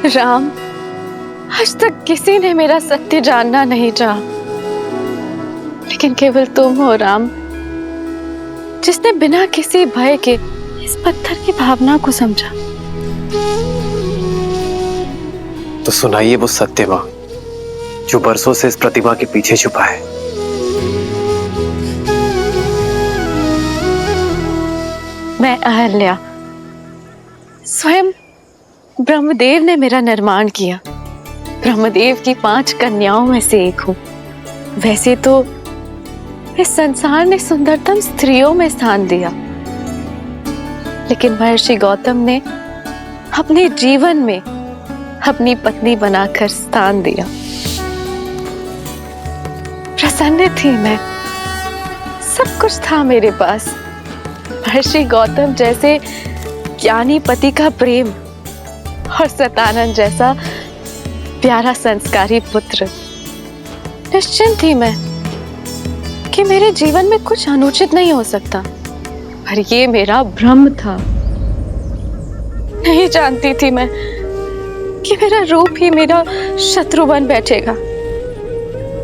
राम, आज तक किसी ने मेरा सत्य जानना नहीं चाहा, लेकिन केवल तुम हो राम, जिसने बिना किसी भय के इस पत्थर की भावना को समझा। तो सुनाइए वो सत्य मां जो बरसों से इस प्रतिमा के पीछे छुपा है। मैं अहल्या, स्वयं ब्रह्मदेव ने मेरा निर्माण किया। ब्रह्मदेव की 5 कन्याओं में से एक हूं। वैसे तो इस संसार ने सुंदरतम स्त्रियों में स्थान दिया, लेकिन महर्षि गौतम ने अपने जीवन में अपनी पत्नी बनाकर स्थान दिया। प्रसन्न थी मैं, सब कुछ था मेरे पास। महर्षि गौतम जैसे ज्ञानी पति का प्रेम और सतानंद जैसा प्यारा संस्कारी पुत्र। निश्चिंत थी मैं कि मेरे जीवन में कुछ अनुचित नहीं हो सकता, पर ये मेरा भ्रम था। नहीं जानती थी मैं कि मेरा रूप ही मेरा शत्रु बन बैठेगा।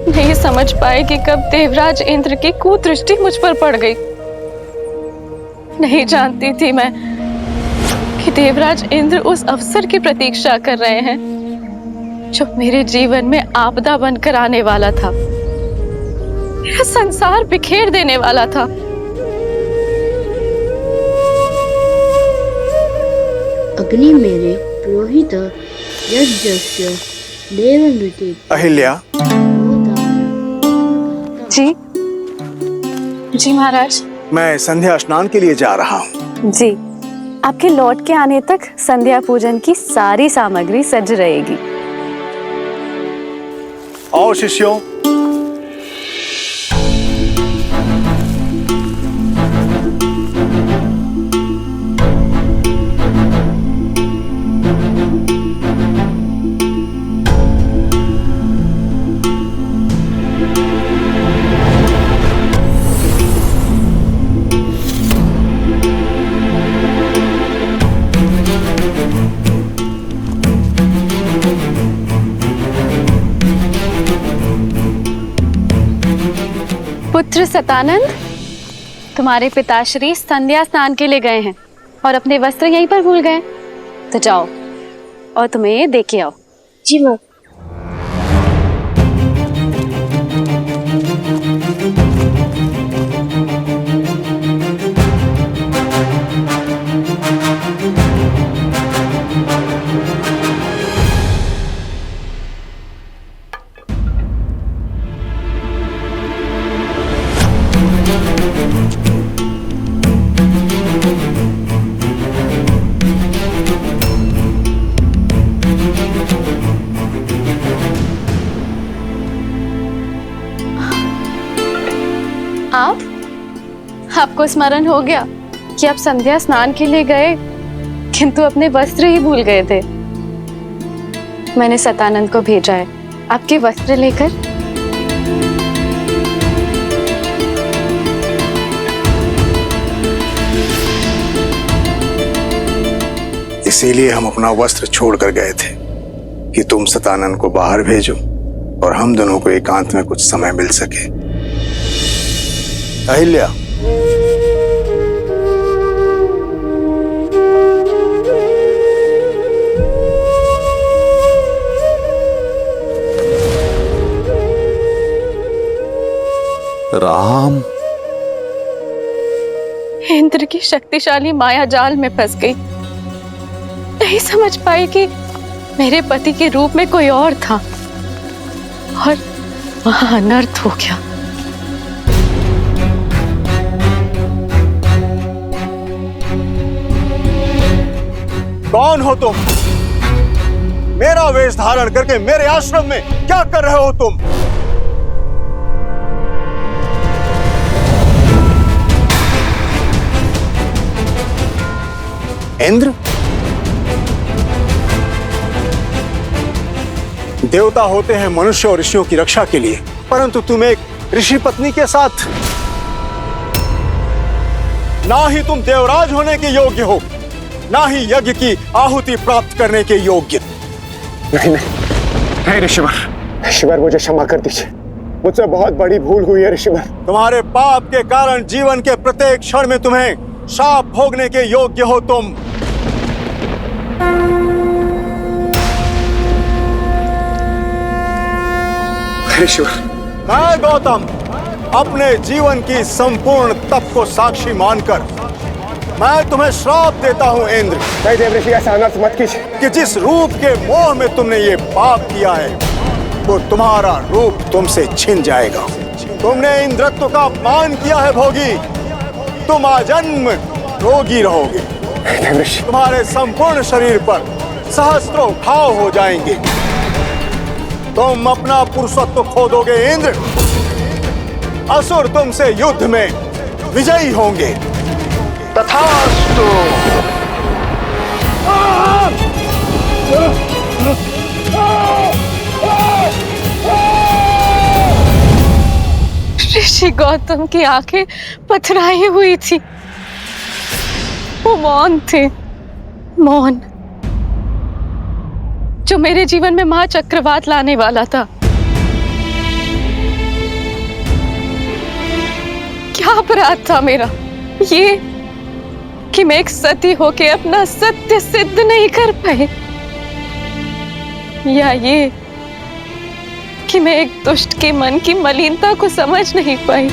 नहीं समझ पाए कि कब देवराज इंद्र की कुदृष्टि मुझ पर पड़ गई। नहीं जानती थी मैं कि देवराज इंद्र उस अवसर की प्रतीक्षा कर रहे हैं जो मेरे जीवन में आपदा बनकर आने वाला था, मेरा संसार बिखेर देने वाला था। अग्नि मेरे पुरोहित यज्ञस्य देवनृते। अहिल्या। जी जी महाराज। मैं संध्या स्नान के लिए जा रहा हूँ। जी, आपके लौट के आने तक संध्या पूजन की सारी सामग्री सज रहेगी। आओ शिष्यों। पुत्र सतानंद, तुम्हारे पिताश्री संध्या स्नान के लिए गए हैं और अपने वस्त्र यहीं पर भूल गए। तो जाओ और तुम्हें ये दे के आओ। जी माँ। आपको स्मरण हो गया कि आप संध्या स्नान के लिए गए, किंतु अपने वस्त्र ही भूल गए थे। मैंने सतानंद को भेजा है आपके वस्त्र लेकर। इसीलिए हम अपना वस्त्र छोड़कर गए थे कि तुम सतानंद को बाहर भेजो और हम दोनों को एकांत में कुछ समय मिल सके। अहिल्या, राम। इंद्र की शक्तिशाली माया जाल में फंस गई। नहीं समझ पाई कि मेरे पति के रूप में कोई और था और वहां अनर्थ हो गया। कौन हो तुम? मेरा वेश धारण करके मेरे आश्रम में क्या कर रहे हो तुम? इंद्र? देवता होते हैं मनुष्य और ऋषियों की रक्षा के लिए, परंतु तुम एक ऋषि पत्नी के साथ, ना ही तुम देवराज होने के योग्य हो, ना ही यज्ञ की आहुति प्राप्त करने के योग्य। नहीं नहीं नहीं ऋषिवर, ऋषिवर मुझे क्षमा कर दीजिए, मुझसे बहुत बड़ी भूल हुई है ऋषिवर। तुम्हारे पाप के कारण जीवन के प्रत्येक क्षण में तुम्हें शाप भोगने के योग्य हो तुम। ऋषिवर, मैं गौतम अपने जीवन की संपूर्ण तप को साक्षी मानकर मैं तुम्हें श्राप देता हूं इंद्र। नहीं देव ऋषि, ऐसा अनर्थ मत कीजिए कि जिस रूप के मोह में तुमने ये पाप किया है वो तुम्हारा रूप तुमसे छिन जाएगा। तुमने इंद्रत्व का अपमान किया है भोगी, तुम आजन्म रोगी रहोगे। देव ऋषि, तुम्हारे संपूर्ण शरीर पर सहस्त्रों घाव हो जाएंगे। तुम अपना पुरुषत्व खो दोगे इंद्र। असुर तुमसे युद्ध में विजयी होंगे। तथास्तु। ऋषि गौतम की आंखें पथराई हुई थी, वो मौन थे, मौन, जो मेरे जीवन में महा चक्रवात लाने वाला था। क्या अपराध था मेरा ये कि मैं एक सती होके अपना सत्य सिद्ध नहीं कर पाई, या ये कि मैं एक दुष्ट के मन की मलिनता को समझ नहीं पाई।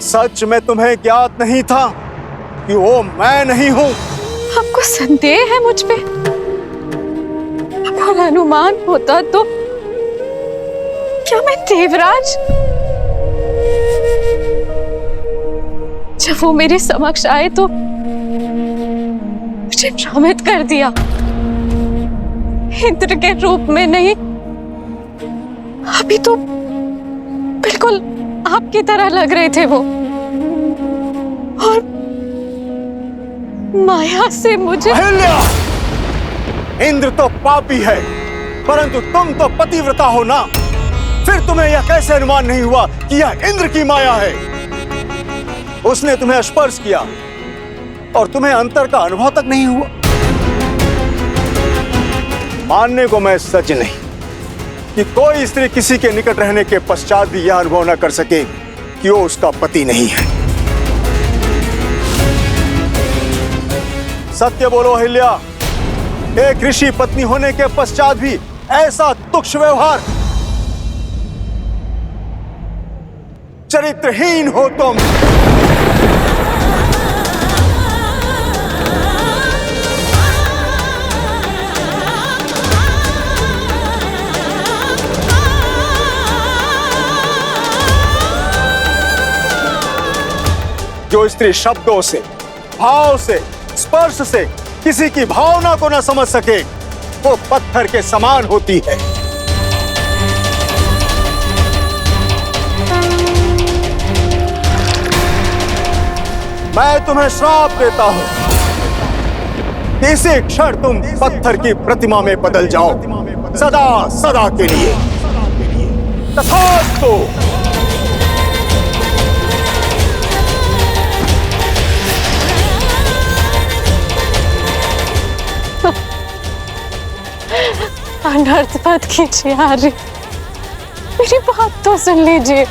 सच में तुम्हें ज्ञात नहीं था कि वो मैं नहीं हूं। आपको संदेह है मुझ पे? अगर अनुमान होता तो क्या मैं देवराज? जब वो मेरे समक्ष आए तो मुझे भ्रमित कर दिया। इंद्र के रूप में नहीं, अभी तो बिल्कुल आपकी तरह लग रहे थे वो, और माया से मुझे। अहिल्या! इंद्र तो पापी है, परंतु तुम तो पतिव्रता हो ना। फिर तुम्हें यह कैसे अनुमान नहीं हुआ कि यह इंद्र की माया है? उसने तुम्हें स्पर्श किया और तुम्हें अंतर का अनुभव तक नहीं हुआ। मानने को मैं सच नहीं कि कोई स्त्री किसी के निकट रहने के पश्चात भी यह अनुभव न कर सके कि वो उसका पति नहीं है। सत्य बोलो अहिल्या, एक ऋषि पत्नी होने के पश्चात भी ऐसा तुच्छ व्यवहार। चरित्रहीन हो तुम। जो स्त्री शब्दों से, भाव से, स्पर्श से किसी की भावना को न समझ सके वो पत्थर के समान होती है। मैं तुम्हें श्राप देता हूं कि इसी क्षण तुम पत्थर की प्रतिमा में बदल जाओ, सदा सदा के लिए। तथास्तु। अनर्थ मत कीजिए आर्य, मेरी बात तो सुन लीजिए,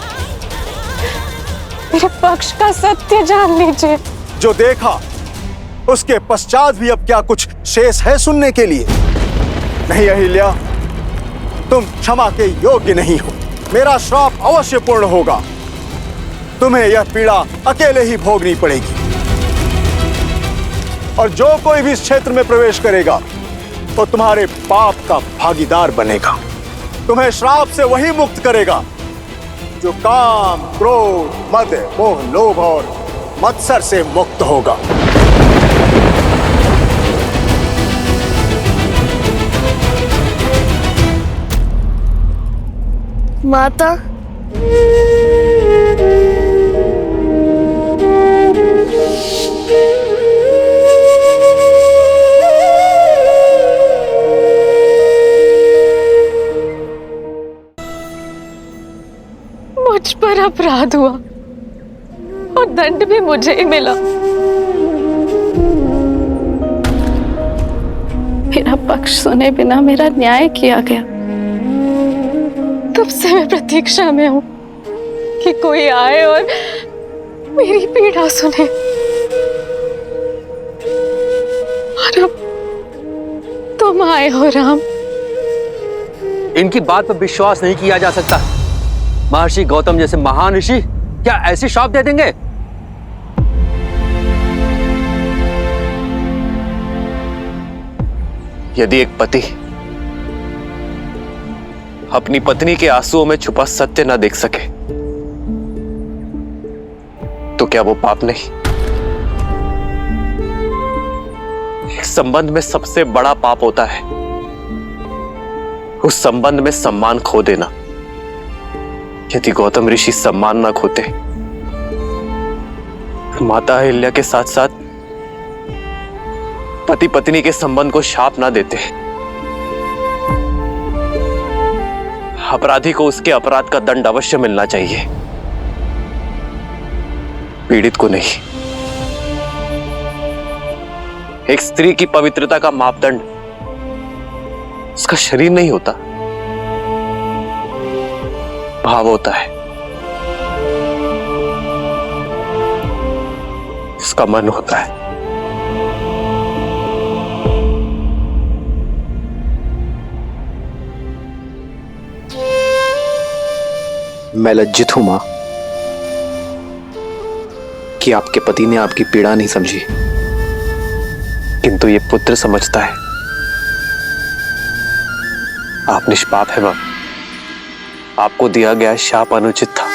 मेरे पक्ष का सत्य जान लीजिए। जो देखा उसके पश्चात भी अब क्या कुछ शेष है सुनने के लिए? नहीं अहिल्या, तुम क्षमा के योग्य नहीं हो। मेरा श्राप अवश्य पूर्ण होगा। तुम्हें यह पीड़ा अकेले ही भोगनी पड़ेगी, और जो कोई भी इस क्षेत्र में प्रवेश करेगा तो तुम्हारे पाप का भागीदार बनेगा। तुम्हें श्राप से वही मुक्त करेगा जो काम, क्रोध, मद, मोह, लोभ और मत्सर से मुक्त होगा। माता, मुझ पर अपराध हुआ और दंड भी मुझे ही मिला। मेरा पक्ष सुने बिना मेरा न्याय किया गया। तब से मैं प्रतीक्षा में हूं कि कोई आए और मेरी पीड़ा सुने। और अब तुम आए हो राम। इनकी बात पर विश्वास नहीं किया जा सकता। महर्षि गौतम जैसे महान ऋषि क्या ऐसे श्राप दे देंगे? यदि एक पति अपनी पत्नी के आंसुओं में छुपा सत्य न देख सके तो क्या वो पाप नहीं? एक संबंध में सबसे बड़ा पाप होता है उस संबंध में सम्मान खो देना। यदि गौतम ऋषि सम्मान न खोते, माता अहिल्या के साथ साथ पति पत्नी के संबंध को शाप ना देते, अपराधी को उसके अपराध का दंड अवश्य मिलना चाहिए, पीड़ित को नहीं। एक स्त्री की पवित्रता का मापदंड उसका शरीर नहीं होता, भाव होता है, उसका मन होता है। मैं लज्जित हूं मां कि आपके पति ने आपकी पीड़ा नहीं समझी, किंतु ये पुत्र समझता है। आप निष्पाप है मां, आपको दिया गया शाप अनुचित था।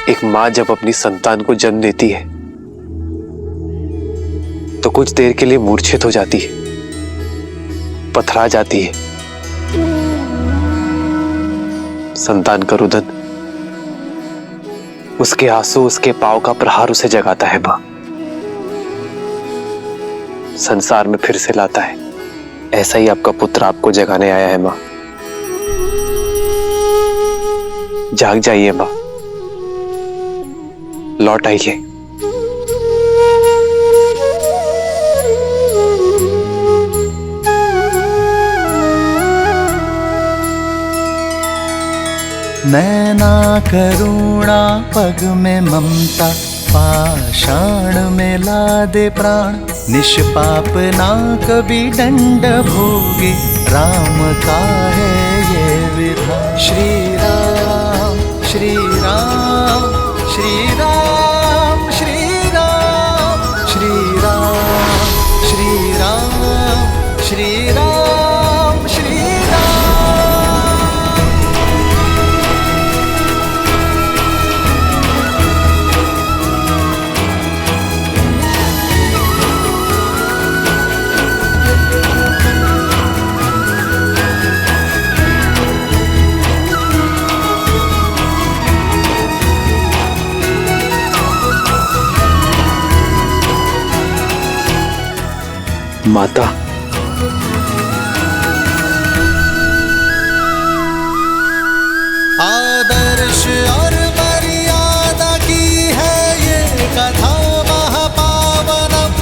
एक मां जब अपनी संतान को जन्म देती है तो कुछ देर के लिए मूर्छित हो जाती है, पथरा जाती है। संतान का रुदन, उसके आंसू, उसके पांव का प्रहार उसे जगाता है मां, संसार में फिर से लाता है। ऐसा ही आपका पुत्र आपको जगाने आया है मां। जाग जाइए मां, लौट आइए। नैना करुणा पग में ममता, पाषाण में ला दे प्राण। निष्पाप ना कभी दंड भोगे, राम का है ये विधान। श्री राम श्री राम श्री राम श्री राम श्री राम श्री राम श्री राम श्री राम। माता, आदर्श और मर्यादा की है ये कथा महापावनम।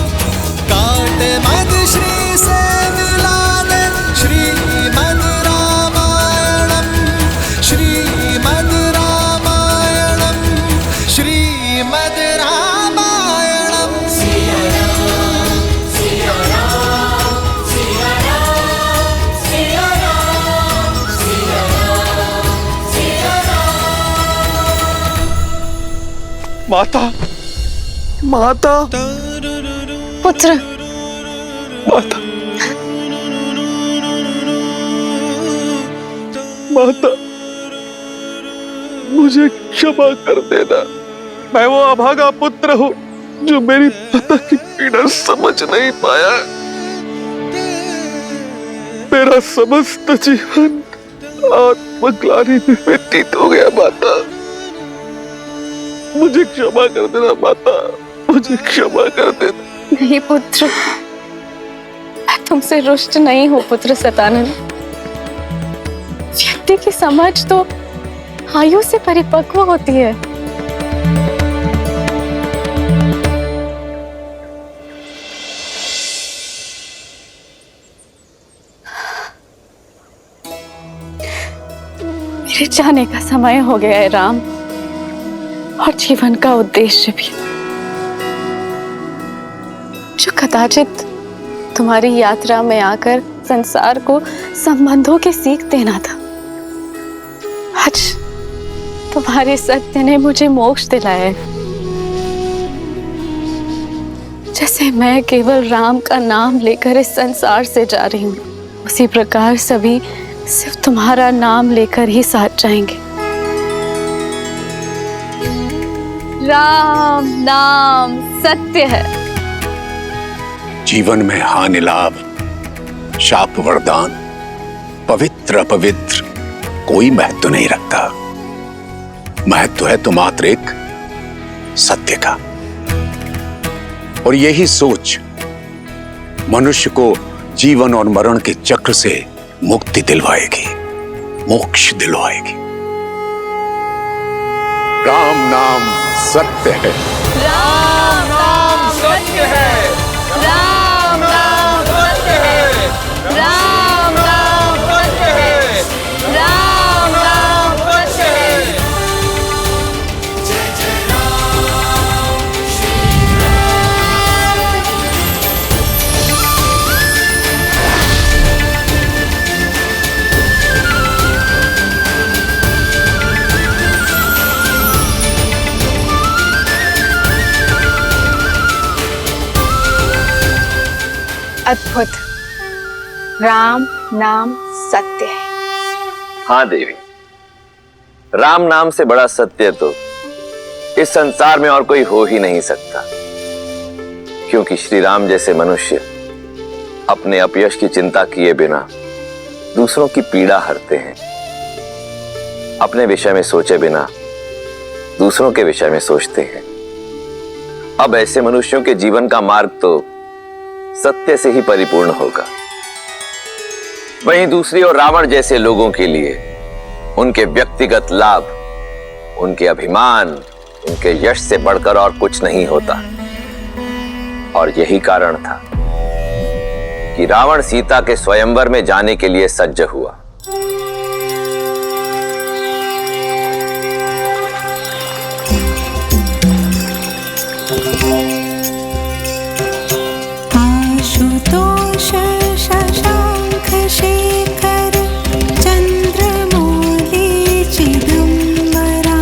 काट मद श्री से मिला दे श्रीमद् रामायणम, श्रीमद् रामायणम, श्रीमद् रामायणम। माता, माता, पुत्र, माता, माता, मुझे क्षमा कर देना। मैं वो अभागा पुत्र हूँ जो मेरी माता की पीड़ा समझ नहीं पाया। मेरा समस्त जीवन आत्मग्लानि में व्यतीत हो गया। माता, मुझे क्षमा कर देना। माता, मुझे क्षमा कर देना। नहीं पुत्र, मैं तुमसे रुष्ट नहीं हूं पुत्र सतानंद। व्यक्ति की समझ तो आयु से परिपक्व होती है। मेरे जाने का समय हो गया है राम, और जीवन का उद्देश्य भी, जो कदाचित तुम्हारी यात्रा में आकर संसार को संबंधों की सीख देना था। आज तुम्हारे सत्य ने मुझे मोक्ष दिलाया है। जैसे मैं केवल राम का नाम लेकर इस संसार से जा रही हूँ, उसी प्रकार सभी सिर्फ तुम्हारा नाम लेकर ही साथ जाएंगे। राम नाम सत्य है। जीवन में हानि लाभ, शाप वरदान, पवित्र अपवित्र कोई महत्व नहीं रखता। महत्व है तो मात्र एक सत्य का। और यही सोच मनुष्य को जीवन और मरण के चक्र से मुक्ति दिलवाएगी, मोक्ष दिलवाएगी। राम नाम सत्य है। राम नाम सत्य है। राम नाम सत्य है। राम नाम सत्य है। राम नाम सत्य है। जय जय राम श्री राम। अद्भुत। राम नाम सत्य है। हाँ देवी, राम नाम से बड़ा सत्य तो इस संसार में और कोई हो ही नहीं सकता। क्योंकि श्री राम जैसे मनुष्य अपने अपयश की चिंता किए बिना दूसरों की पीड़ा हरते हैं। अपने विषय में सोचे बिना दूसरों के विषय में सोचते हैं। अब ऐसे मनुष्यों के जीवन का मार्ग तो सत्य से ही परिपूर्ण होगा। वहीं दूसरी ओर रावण जैसे लोगों के लिए उनके व्यक्तिगत लाभ, उनके अभिमान, उनके यश से बढ़कर और कुछ नहीं होता। और यही कारण था कि रावण सीता के स्वयंवर में जाने के लिए सज्ज हुआ। आशुतोष शशांक शेखर चंद्रमौली चिदंबरा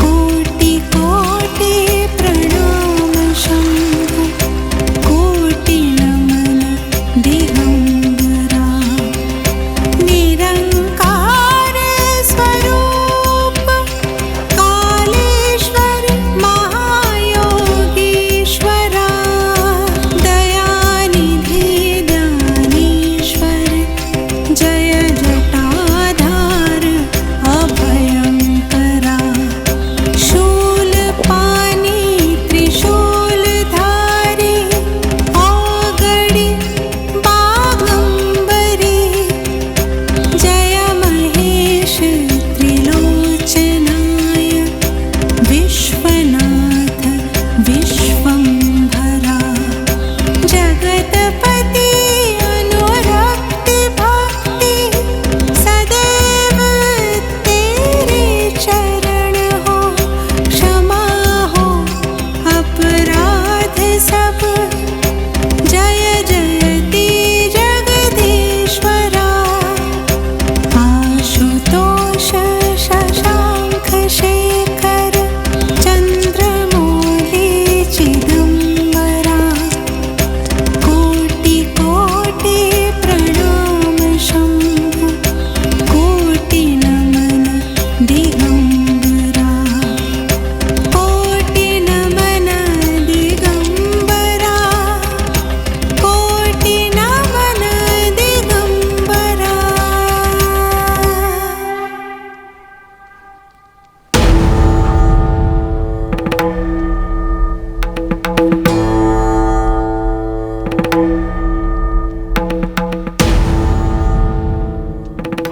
कोटि कोटि प्रणाम शंभु कोटि नमन दिगंबरा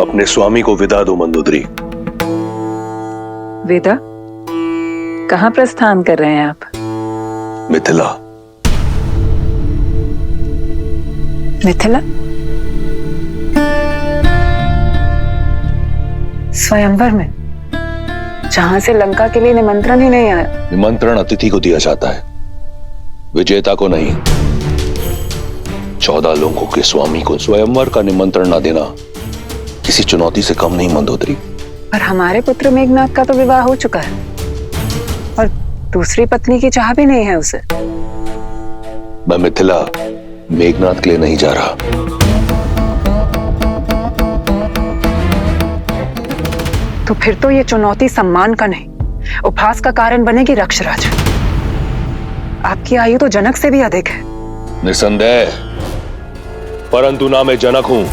अपने स्वामी को विदा दो मंदोदरी। वेदा, कहाँ प्रस्थान कर रहे हैं आप? मिथिला। मिथिला? स्वयंवर में, जहां से लंका के लिए निमंत्रण ही नहीं आया। निमंत्रण अतिथि को दिया जाता है, विजेता को नहीं। 14 लोगों के स्वामी को स्वयंवर का निमंत्रण ना देना किसी चुनौती से कम नहीं मंदोदरी। पर हमारे पुत्र मेघनाथ का तो विवाह हो चुका है और दूसरी पत्नी की चाह भी नहीं है उसे। मैं मिथिला मेघनाथ के लिए नहीं जा रहा। तो फिर तो ये चुनौती सम्मान का नहीं, उपहास का कारण बनेगी रक्षराज। आपकी आयु तो जनक से भी अधिक है। निसंदेह, परंतु ना मैं जनक हूं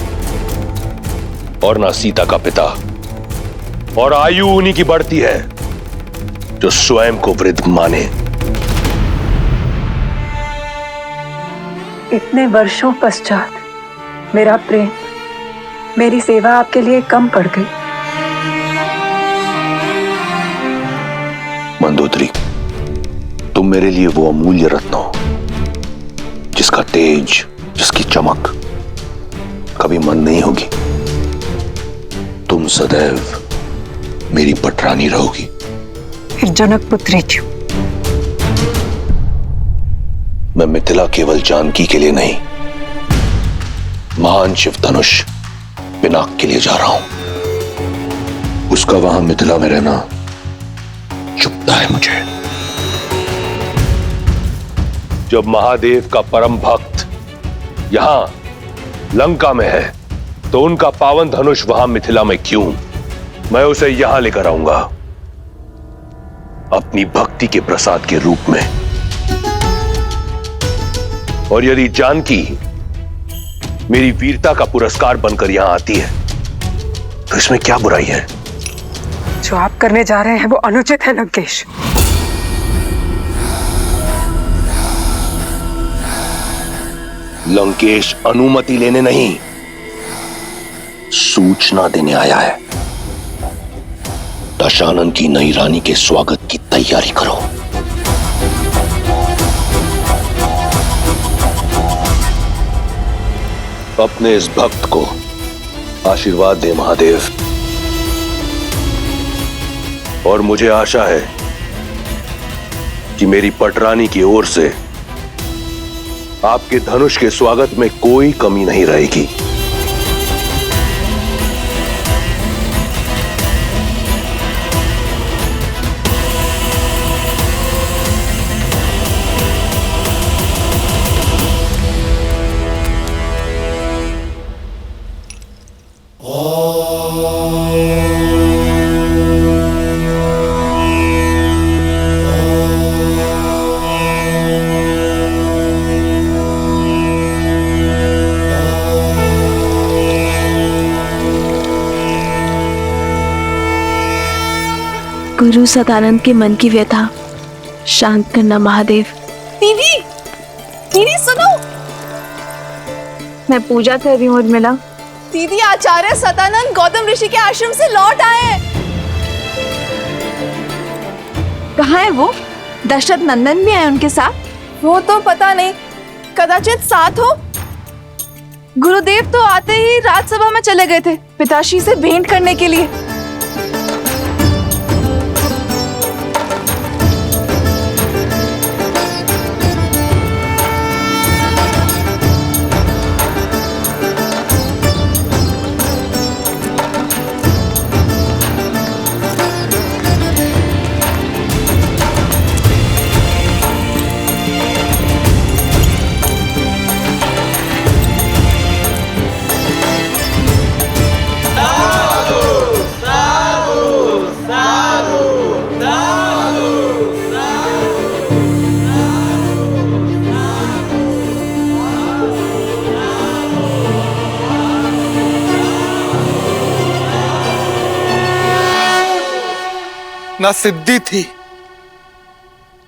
और ना सीता का पिता, और आयु उन्हीं की बढ़ती है जो स्वयं को वृद्ध माने। इतने वर्षों पश्चात मेरा प्रेम, मेरी सेवा आपके लिए कम पड़ गई। मंदोदरी, तुम मेरे लिए वो अमूल्य रत्न हो जिसका तेज, जिसकी चमक कभी मंद नहीं होगी। तुम सदैव मेरी पटरानी रहोगी। फिर जनक पुत्री क्यों? मैं मिथिला केवल जानकी के लिए नहीं, महान शिव धनुष पिनाक के लिए जा रहा हूं। उसका वहां मिथिला में रहना चुभता है मुझे। जब महादेव का परम भक्त यहां लंका में है तो उनका पावन धनुष वहां मिथिला में क्यों? मैं उसे यहां लेकर आऊंगा, अपनी भक्ति के प्रसाद के रूप में। और यदि जानकी मेरी वीरता का पुरस्कार बनकर यहां आती है तो इसमें क्या बुराई है? जो आप करने जा रहे हैं वो अनुचित है लंकेश। लंकेश अनुमति लेने नहीं, सूचना देने आया है। दशानन की नई रानी के स्वागत की तैयारी करो। अपने इस भक्त को आशीर्वाद दे महादेव। और मुझे आशा है कि मेरी पटरानी की ओर से आपके धनुष के स्वागत में कोई कमी नहीं रहेगी। गुरु सदानंद के मन की व्यथा शांत करना महादेव। दीदी, दीदी सुनो। मैं पूजा कर रही हूँ उर्मिला। दीदी, आचार्य सदानंद गौतम ऋषि के आश्रम से लौट आए। कहाँ है वो? दशरथ नंदन भी आए उनके साथ? वो तो पता नहीं, कदाचित साथ हो। गुरुदेव तो आते ही राजसभा में चले गए थे पिताश्री से भेंट करने के लिए। ना सिद्धि थी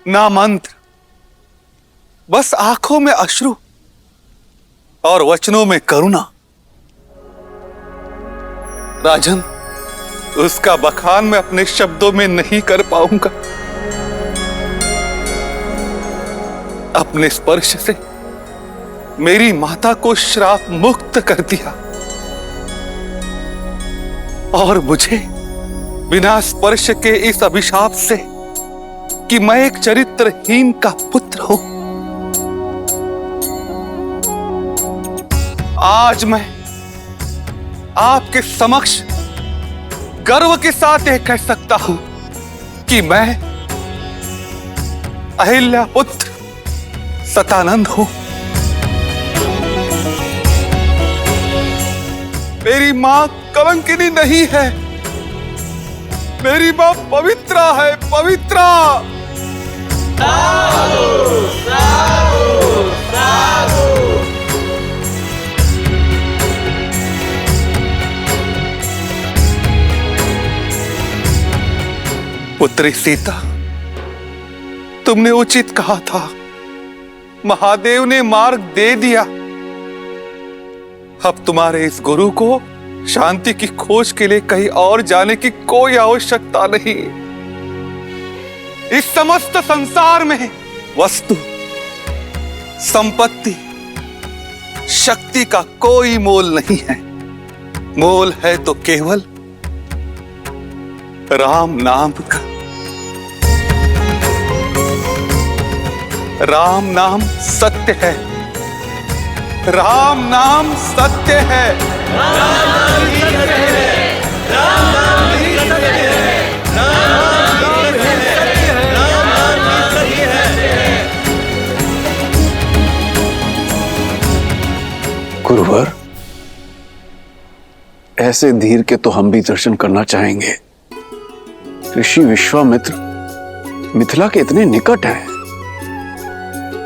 ना मंत्र, बस आंखों में अश्रु और वचनों में करुणा। राजन, उसका बखान मैं अपने शब्दों में नहीं कर पाऊंगा। अपने स्पर्श से मेरी माता को श्राप मुक्त कर दिया और मुझे बिना स्पर्श के इस अभिशाप से कि मैं एक चरित्रहीन का पुत्र हूं, आज मैं आपके समक्ष गर्व के साथ यह कह सकता हूं कि मैं अहिल्या पुत्र सतानंद हूं। मेरी मां कलंकिनी नहीं है, मेरी मां पवित्रा है, पवित्रा। साधु, साधु, साधु। पुत्री सीता, तुमने उचित कहा था, महादेव ने मार्ग दे दिया। अब तुम्हारे इस गुरु को शांति की खोज के लिए कहीं और जाने की कोई आवश्यकता नहीं। इस समस्त संसार में वस्तु, संपत्ति, शक्ति का कोई मोल नहीं है। मोल है तो केवल राम नाम का। राम नाम सत्य है, राम नाम सत्य है, राम नाम ही सत्य है, राम नाम ही सत्य है, राम नाम ही सत्य है, राम नाम ही सत्य है। गुरुवर, ऐसे धीर के तो हम भी दर्शन करना चाहेंगे। ऋषि विश्वामित्र मिथिला के इतने निकट हैं,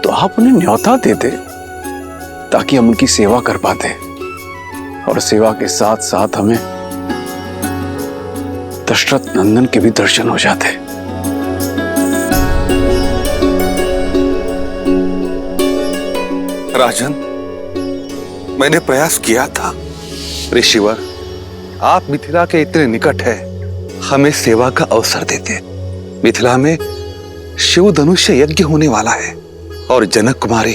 तो आप उन्हें न्योता देते ताकि हम उनकी सेवा कर पाते, और सेवा के साथ साथ हमें दशरथ नंदन के भी दर्शन हो जाते। राजन, मैंने प्रयास किया था। ऋषिवर, आप मिथिला के इतने निकट है, हमें सेवा का अवसर देते। मिथिला में शिव धनुष्य यज्ञ होने वाला है और जनक कुमारी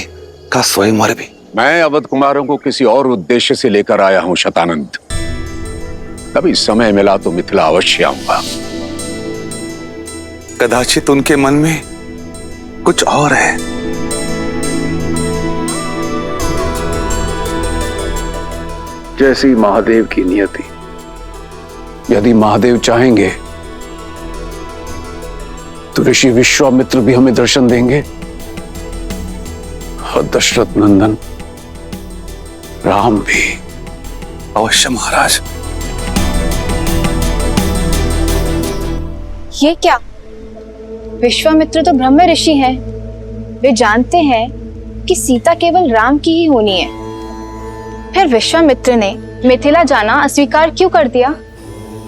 का स्वयंवर भी। मैं अवध कुमारों को किसी और उद्देश्य से लेकर आया हूं शतानंद। कभी समय मिला तो मिथिला अवश्य आऊंगा। कदाचित उनके मन में कुछ और है। जैसी महादेव की नियति। यदि महादेव चाहेंगे तो ऋषि विश्वामित्र भी हमें दर्शन देंगे, और दशरथ नंदन राम भी। अवश्य महाराज। ये क्या? विश्वामित्र तो ब्रह्म ऋषि हैं। वे जानते हैं कि सीता केवल राम की ही होनी है। फिर विश्वामित्र ने मिथिला जाना अस्वीकार क्यों कर दिया?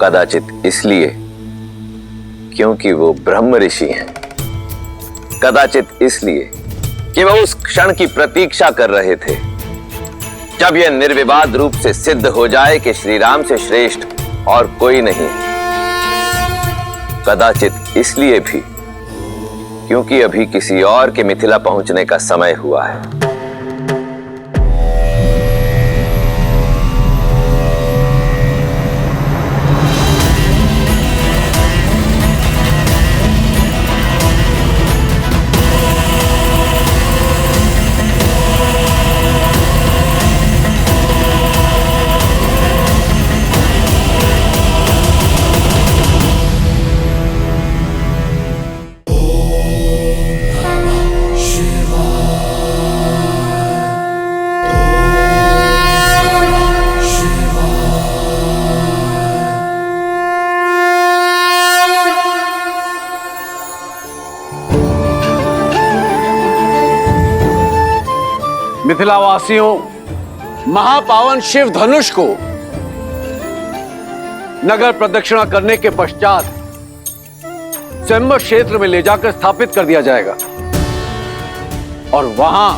कदाचित इसलिए क्योंकि वो ब्रह्म ऋषि हैं। कदाचित इसलिए कि वह उस क्षण की प्रतीक्षा कर रहे थे जब यह निर्विवाद रूप से सिद्ध हो जाए कि श्री राम से श्रेष्ठ और कोई नहीं। कदाचित इसलिए भी क्योंकि अभी किसी और के मिथिला पहुंचने का समय हुआ है। मिथिलावासियों, महापावन शिव धनुष को नगर प्रदक्षिणा करने के पश्चात स्वयंवर क्षेत्र में ले जाकर स्थापित कर दिया जाएगा और वहां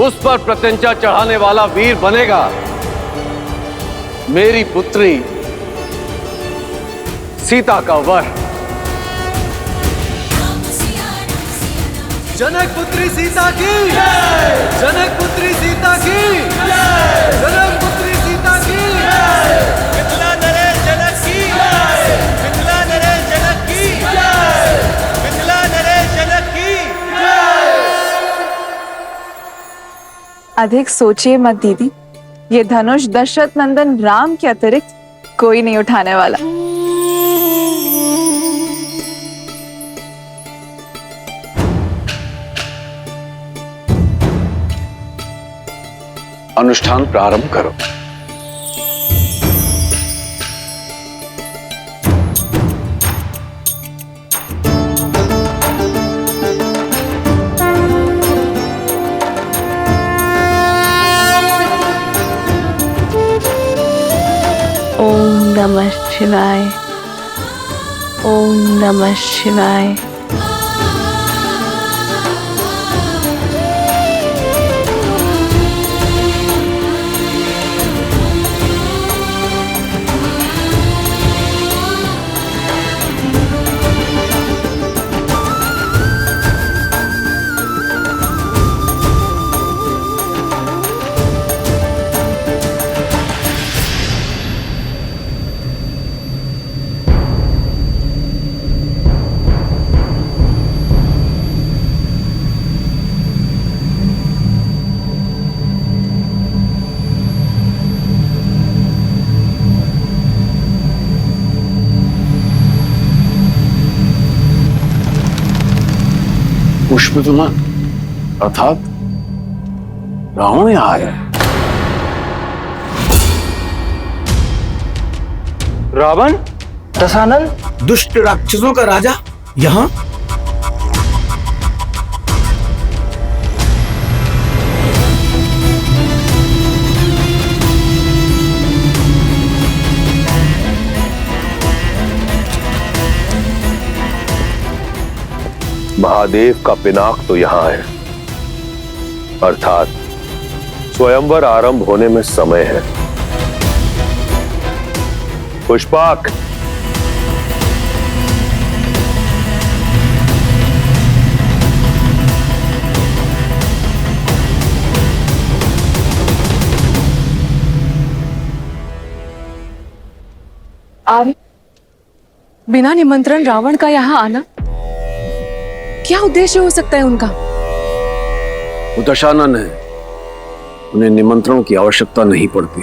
उस पर प्रत्यंचा चढ़ाने वाला वीर बनेगा मेरी पुत्री सीता का वर। जनक पुत्री सीता की जनक पुत्री सीता की जनक पुत्री सीता की मिथिला नरेश जनक की मिथिला नरेश जनक की मिथिला नरेश जनक की। अधिक सोचिए मत दीदी, ये धनुष दशरथ नंदन राम के अतिरिक्त कोई नहीं उठाने वाला। अनुष्ठान प्रारंभ करो। ओम नमः शिवाय। ओम नमः शिवाय। पुष्पविमान अर्थात रावण यहाँ आया। रावण? दशानन, दुष्ट राक्षसों का राजा यहाँ? महादेव का पिनाक तो यहां है, अर्थात स्वयंवर आरंभ होने में समय है। पुष्पाक, आप बिना निमंत्रण रावण का यहाँ आना, क्या उद्देश्य हो सकता है उनका? वो दशानन है, उन्हें निमंत्रण की आवश्यकता नहीं पड़ती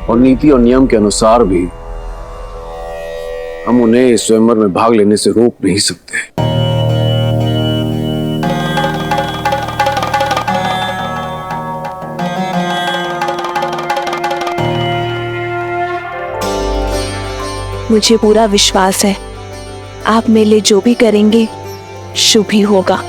और नीति और नियम के अनुसार भी हम उन्हें इस स्वयंवर में भाग लेने से रोक नहीं सकते। मुझे पूरा विश्वास है आप मेरे लिए जो भी करेंगे शुभ ही होगा।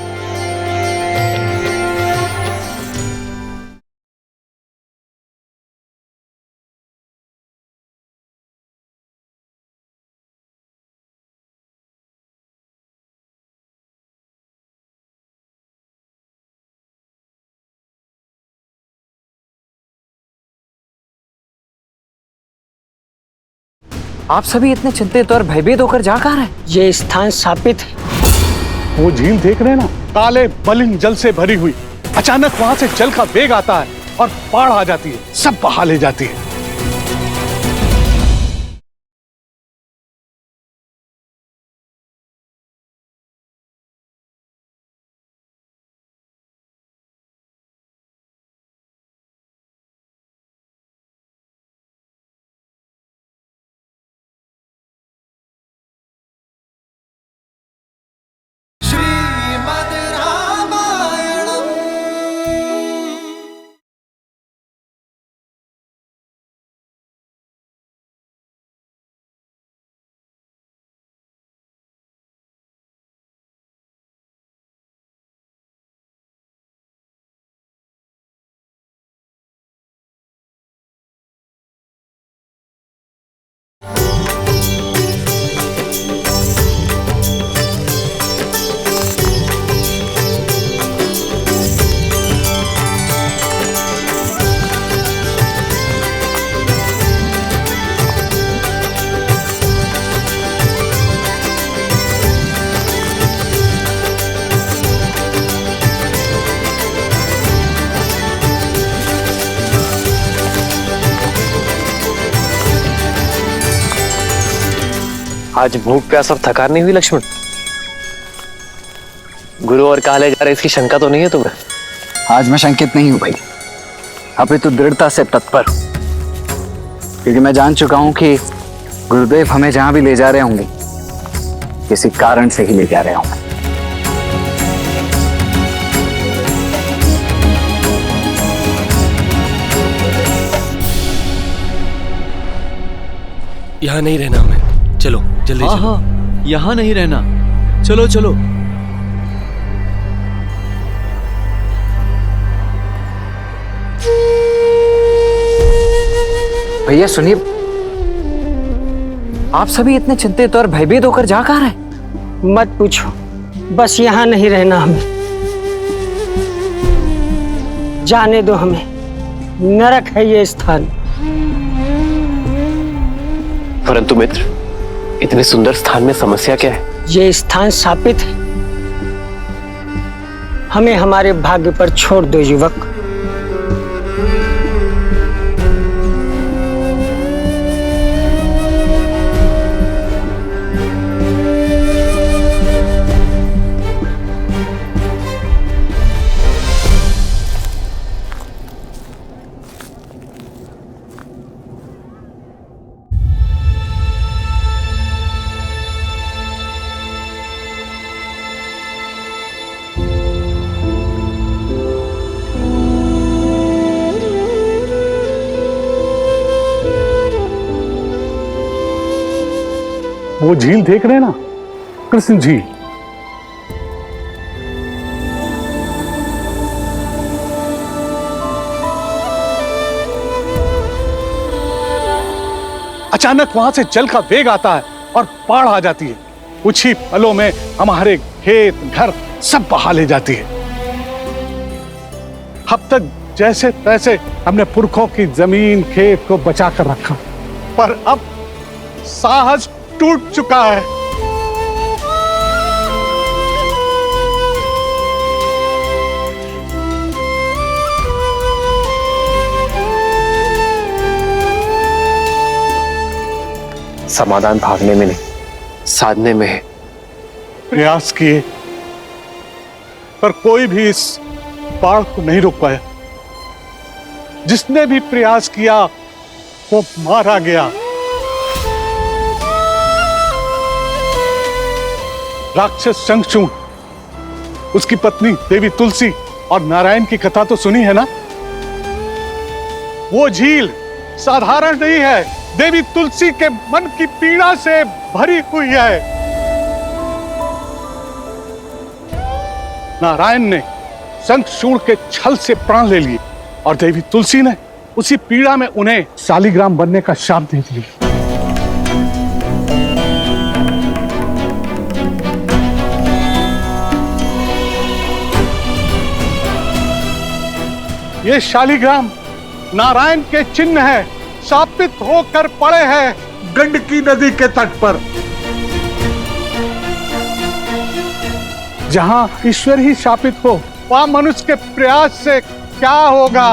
आप सभी इतने चिंतित और भयभीत होकर जा कहाँ रहे? ये स्थान शापित है। वो झील देख रहे हैं ना, काले मलिन जल से भरी हुई। अचानक वहां से जल का वेग आता है और बाढ़ आ जाती है, सब बहा ले जाती है। आज भूख प्यास और थकान नहीं हुई लक्ष्मण? गुरु और कहा ले जा रहे इसकी शंका तो नहीं है तुम्हें? आज मैं शंकित नहीं हूं भाई, अभी तो दृढ़ता से तत्पर हूं, क्योंकि मैं जान चुका हूं कि गुरुदेव हमें जहां भी ले जा रहे होंगे किसी कारण से ही ले जा रहे होंगे। यहाँ नहीं रहना हमें, चलो जल्दी चलो। हाँ, यहाँ नहीं रहना, चलो चलो। भैया सुनिए, आप सभी इतने चिंतित और भयभीत होकर जा कहाँ रहे? मत पूछो, बस यहाँ नहीं रहना हमें, जाने दो हमें, नरक है ये स्थान। परंतु मित्र, इतने सुंदर स्थान में समस्या क्या है? ये स्थान शापित है, हमें हमारे भाग्य पर छोड़ दो युवक। वो झील देख रहे हैं ना, कृष्ण झील, अचानक वहां से जल का वेग आता है और बाढ़ आ जाती है। कुछ ही पलों में हमारे खेत घर सब बहा ले जाती है। अब तक जैसे तैसे हमने पुरखों की जमीन खेत को बचा कर रखा, पर अब साहस टूट चुका है। समाधान भागने में नहीं, साधने में है। प्रयास किए, पर कोई भी इस बाढ़ को नहीं रोक पाया। जिसने भी प्रयास किया वो मारा गया। राक्षस शंखचूड़, उसकी पत्नी देवी तुलसी और नारायण की कथा तो सुनी है ना? वो झील साधारण नहीं है, देवी तुलसी के मन की पीड़ा से भरी हुई है। नारायण ने शंखचूड़ के छल से प्राण ले लिए और देवी तुलसी ने उसी पीड़ा में उन्हें शालिग्राम बनने का शाप दे दिया। ये शालिग्राम नारायण के चिन्ह है, शापित होकर पड़े हैं गंडकी नदी के तट पर। जहां ईश्वर ही शापित हो, वहां मनुष्य के प्रयास से क्या होगा?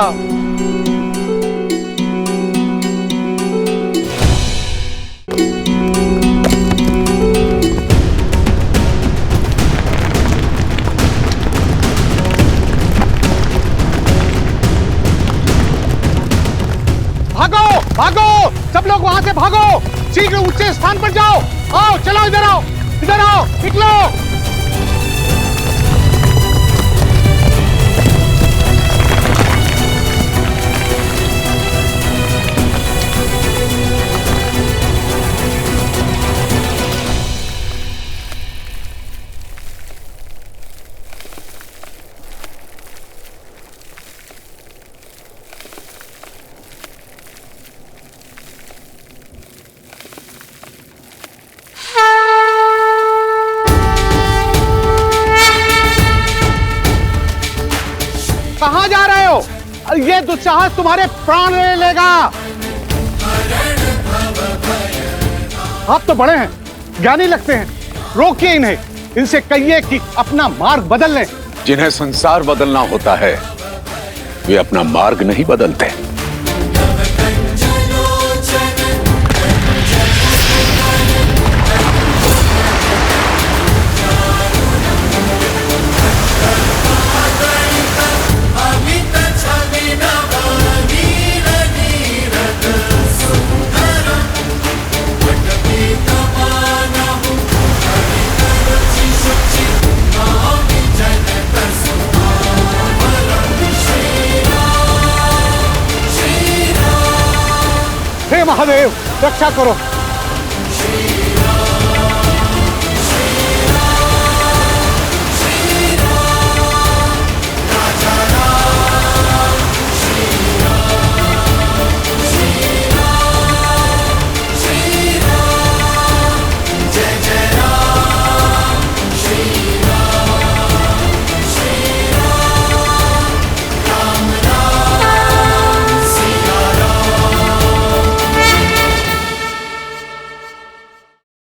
भागो, सब लोग वहां से भागो, शीघ्र ऊंचे स्थान पर जाओ। आओ, चलो इधर आओ, निकलो। कहां जा रहे हो? ये दुस्साहस तुम्हारे प्राण ले लेगा। आप तो बड़े हैं, ज्ञानी लगते हैं, रोकिए इन्हें। इनसे कहिए कि अपना मार्ग बदल लें। जिन्हें संसार बदलना होता है वे अपना मार्ग नहीं बदलते। महादेव रक्षा करो।